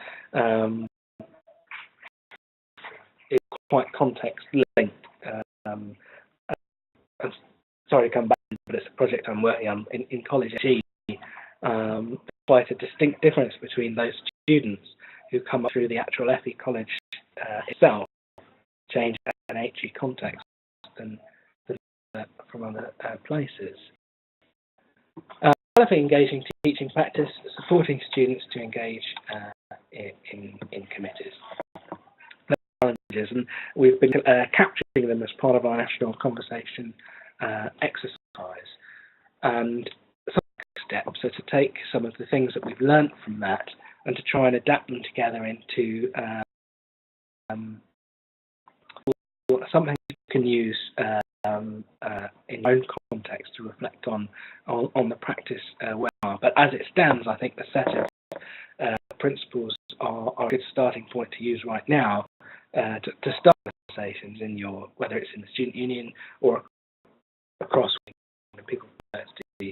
is quite context linked. Sorry to come back, but it's a project I'm working on in college. Quite a distinct difference between those students who come up through the actual FE college itself, change an HE context than from other places. Developing engaging teaching practice, supporting students to engage in committees. Challenges, and we've been capturing them as part of our national conversation exercise. And steps are to take some of the things that we've learnt from that and to try and adapt them together into something you can use in your own context to reflect on the practice where you are. But as it stands, I think the set of principles are a good starting point to use right now to start conversations in whether it's in the student union or across people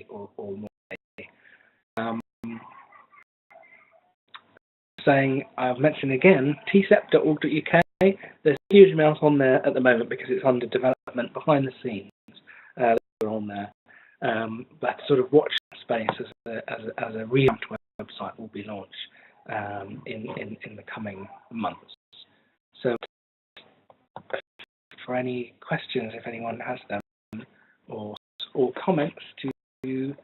or more. Saying, I've mentioned again, tsep.org.uk. There's a huge amount on there at the moment because it's under development behind the scenes. They're on there, but sort of watch space as a revamped website will be launched in the coming months. So for any questions, if anyone has them, or comments to the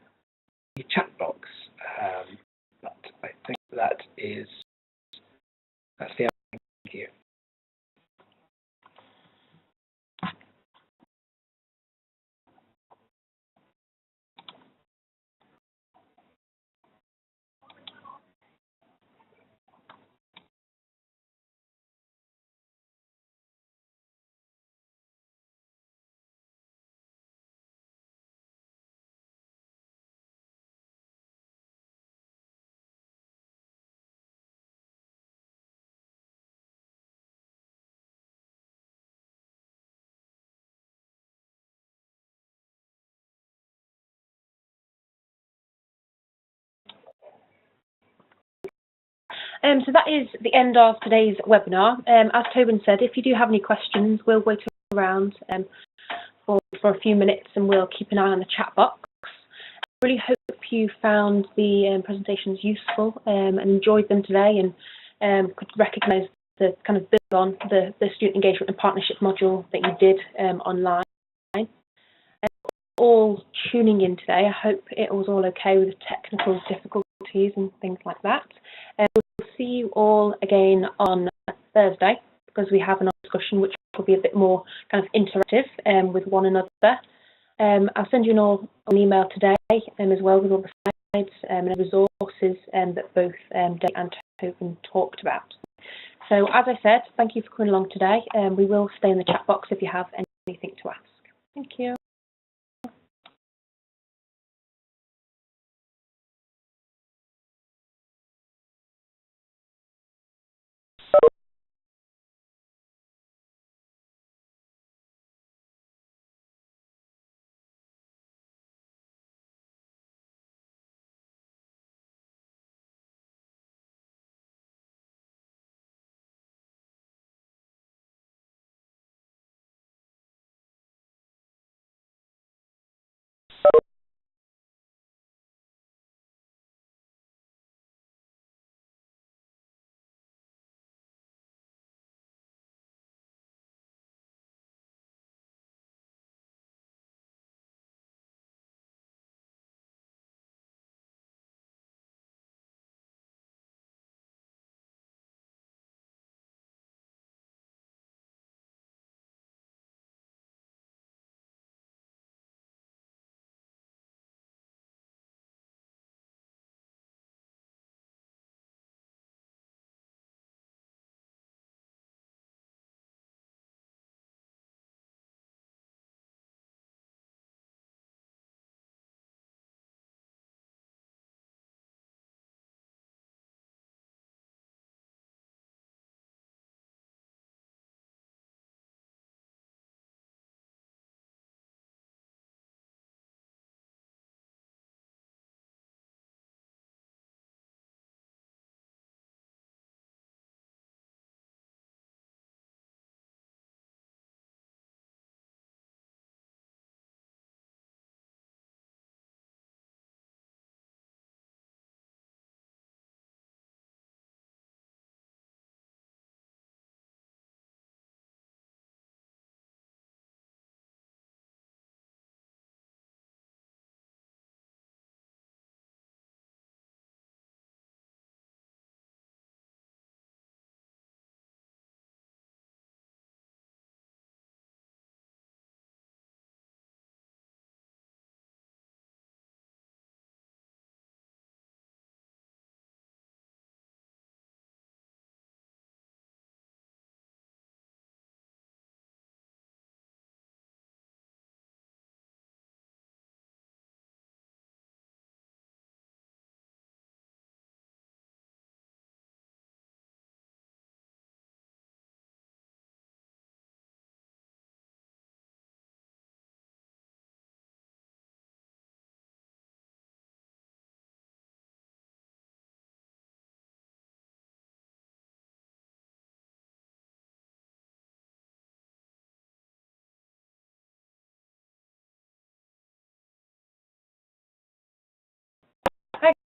chat box. But I think that's the end. Thank you. So that is the end of today's webinar. As Tobin said, if you do have any questions, we'll wait around for a few minutes and we'll keep an eye on the chat box. I really hope you found the presentations useful and enjoyed them today, and could recognise the kind of build on the student engagement and partnership module that you did online. All tuning in today, I hope it was all okay with the technical difficulties and things like that. We'll see you all again on Thursday, because we have another discussion which will be a bit more kind of interactive with one another. I'll send you an email today as well with all the slides and resources that both Dave and Tobin talked about. So as I said, thank you for coming along today. We will stay in the chat box if you have anything to ask. Thank you.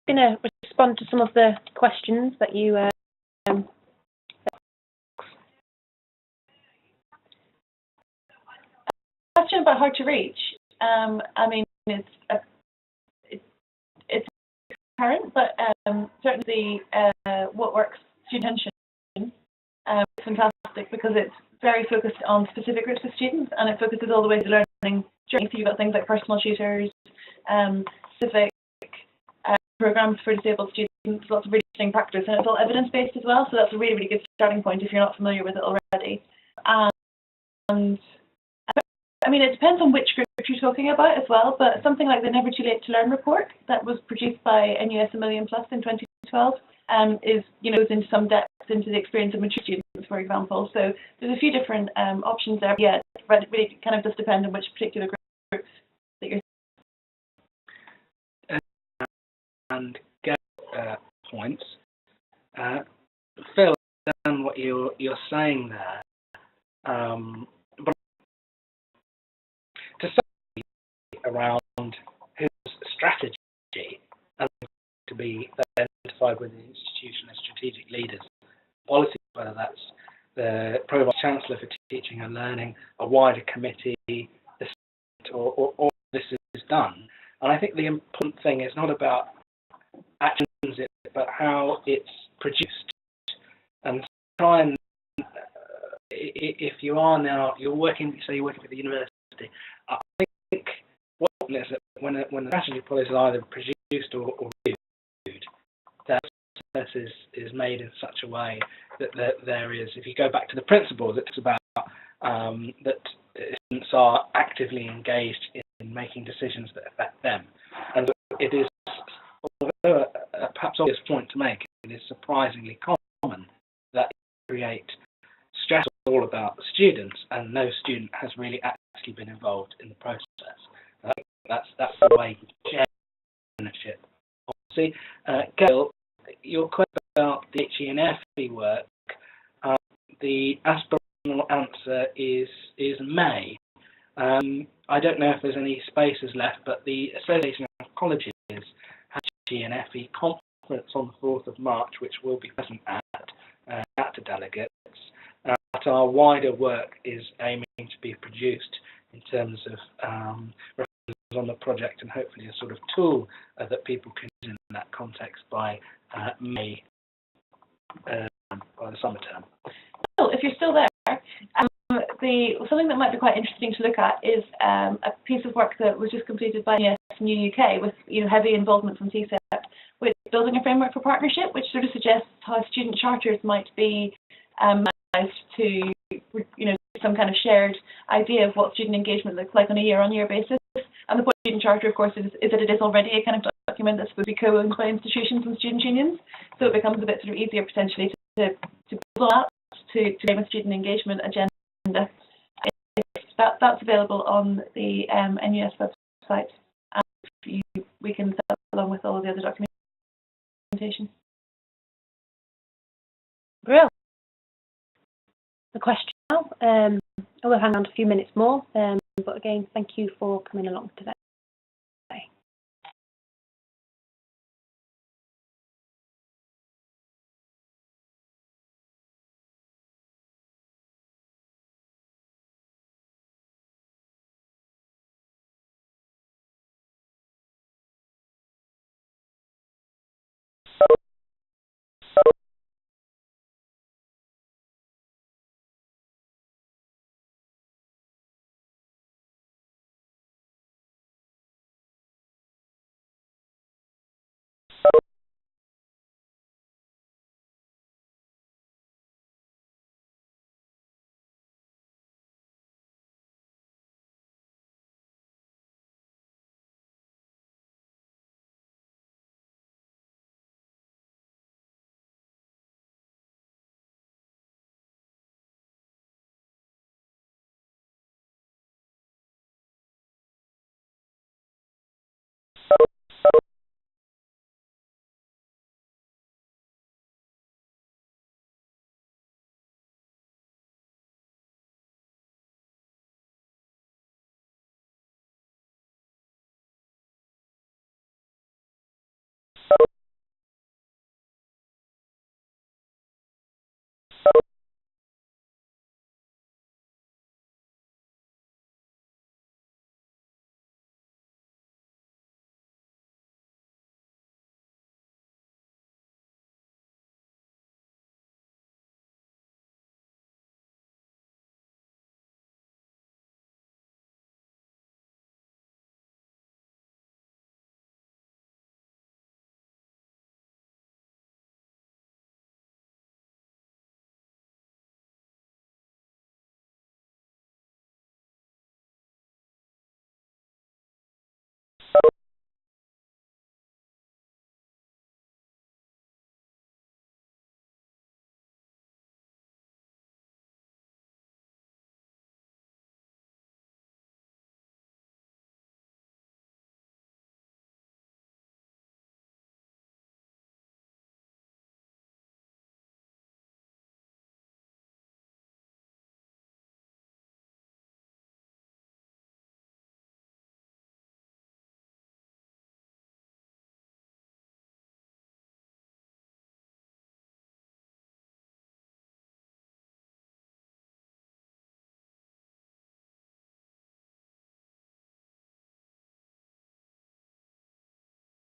going to respond to some of the questions that you question about hard to reach. I mean, it's apparent, but certainly what works student attention is fantastic because it's very focused on specific groups of students, and it focuses all the way to learning journey. So you've got things like personal tutors, specific programs for disabled students, lots of really interesting practice, and it's all evidence-based as well, so that's a really, really good starting point if you're not familiar with it already. And I mean, it depends on which group you're talking about as well, but something like the Never Too Late to Learn report that was produced by NUS A Million Plus in 2012 is, goes into some depth into the experience of mature students, for example. So there's a few different options there. Yeah, it really kind of does depend on which particular groups that you're. And get points. Phil, what you're saying there, but to say around whose strategy and to be identified with the institution as strategic leaders, policy, whether that's the Provost Chancellor for Teaching and Learning, a wider committee, or this is done. And I think the important thing is not about actions, but how it's produced. And try and, if you are now, you're working with the university, I think what is that when the strategy policy is either produced or reviewed, that process is made in such a way that there is, if you go back to the principles, it's about that students are actively engaged in making decisions that affect them. And it is, although a perhaps obvious point to make, it is surprisingly common that you create stress all about the students and no student has really actually been involved in the process. That's the way you share ownership. See, Gail, your question about the HE and FE work, the aspirational answer is May. I don't know if there's any spaces left, but the Association of Colleges has HE and FE conference on the 4th of March, which will be present at the delegates. But our wider work is aiming to be produced in terms of references on the project and hopefully a sort of tool that people can use in that context by May, by the summer term. So if you're still there, something that might be quite interesting to look at is a piece of work that was just completed by NUS New UK with heavy involvement from CSEP, with building a framework for partnership, which sort of suggests how student charters might be to some kind of shared idea of what student engagement looks like on a year-on-year basis. And the point of the student charter, of course, is that it is already a kind of document that's supposed to be co-owned by institutions and student unions, so it becomes a bit sort of easier potentially to build on that to aim a student engagement agenda. That's available on the NUS website, and we can set that along with all of the other documentation. Brill. The question now. I will hang on a few minutes more, but again, thank you for coming along today.